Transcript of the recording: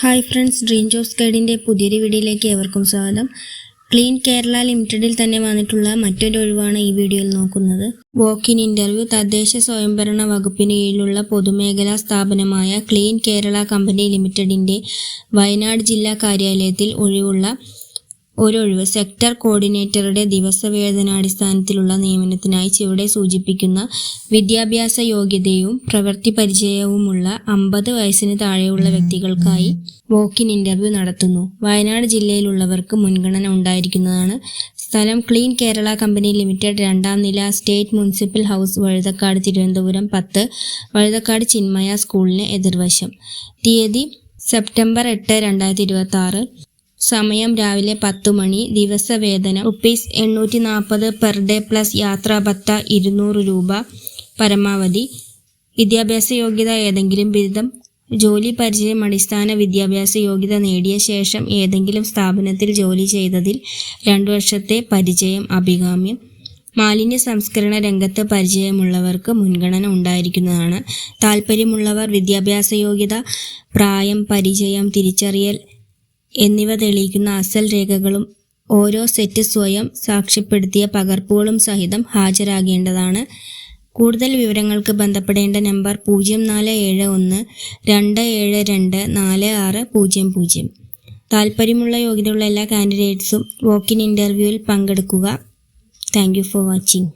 Hi friends, dream jobs ഗൈഡിൻ്റെ പുതിയൊരു വീഡിയോയിലേക്ക് ഏവർക്കും സ്വാഗതം. ക്ലീൻ കേരള ലിമിറ്റഡിൽ തന്നെ വന്നിട്ടുള്ള മറ്റൊരു ഒഴിവാണ് ഈ വീഡിയോയിൽ നോക്കുന്നത്. Walk-in interview. തദ്ദേശ സ്വയംഭരണ വകുപ്പിന് കീഴിലുള്ള പൊതുമേഖലാ സ്ഥാപനമായ ക്ലീൻ കേരള കമ്പനി ലിമിറ്റഡിൻ്റെ വയനാട് ജില്ലാ കാര്യാലയത്തിൽ ഒരൊഴിവ് സെക്ടർ കോർഡിനേറ്ററുടെ ദിവസവേതനാടിസ്ഥാനത്തിലുള്ള നിയമനത്തിനായി ചുവടെ സൂചിപ്പിക്കുന്ന വിദ്യാഭ്യാസ യോഗ്യതയും പ്രവൃത്തി പരിചയവുമുള്ള 50 വയസ്സിന് താഴെയുള്ള വ്യക്തികൾക്കായി വോക്ക്-ഇൻ ഇന്റർവ്യൂ നടത്തുന്നു. വയനാട് ജില്ലയിലുള്ളവർക്ക് മുൻഗണന ഉണ്ടായിരിക്കുന്നതാണ്. സ്ഥലം ക്ലീൻ കേരള കമ്പനി ലിമിറ്റഡ്, 2ാം നില, state municipal house, Vazhuthacaud, Thiruvananthapuram 10, Vazhuthacaud Chinmaya സ്കൂളിന് എതിർവശം. തീയതി സെപ്റ്റംബർ 8, 2026. സമയം രാവിലെ 10 മണി. ദിവസവേതനം ₹840 പെർ ഡേ പ്ലസ് യാത്രാഭത്ത 200 രൂപ പരമാവധി. വിദ്യാഭ്യാസ യോഗ്യത ഏതെങ്കിലും ബിരുദം. ജോലി പരിചയം. അടിസ്ഥാന വിദ്യാഭ്യാസ യോഗ്യത നേടിയ ശേഷം ഏതെങ്കിലും സ്ഥാപനത്തിൽ ജോലി ചെയ്തതിൽ 2 വർഷത്തെ പരിചയം അഭികാമ്യം. മാലിന്യ സംസ്കരണ രംഗത്ത് പരിചയമുള്ളവർക്ക് മുൻഗണന ഉണ്ടായിരിക്കുന്നതാണ്. താൽപ്പര്യമുള്ളവർ വിദ്യാഭ്യാസ യോഗ്യത, പ്രായം, പരിചയം, തിരിച്ചറിയൽ എന്നിവ തെളിയിക്കുന്ന അസൽ രേഖകളും ഓരോ സെറ്റ് സ്വയം സാക്ഷ്യപ്പെടുത്തിയ പകർപ്പുകളും സഹിതം ഹാജരാകേണ്ടതാണ്. കൂടുതൽ വിവരങ്ങൾക്ക് ബന്ധപ്പെടേണ്ട നമ്പർ 0471 272 4600. താൽപ്പര്യമുള്ള യോഗ്യതയുള്ള എല്ലാ കാൻഡിഡേറ്റ്സും വോക്ക്-ഇൻ ഇന്റർവ്യൂവിൽ പങ്കെടുക്കുക. Thank you for watching.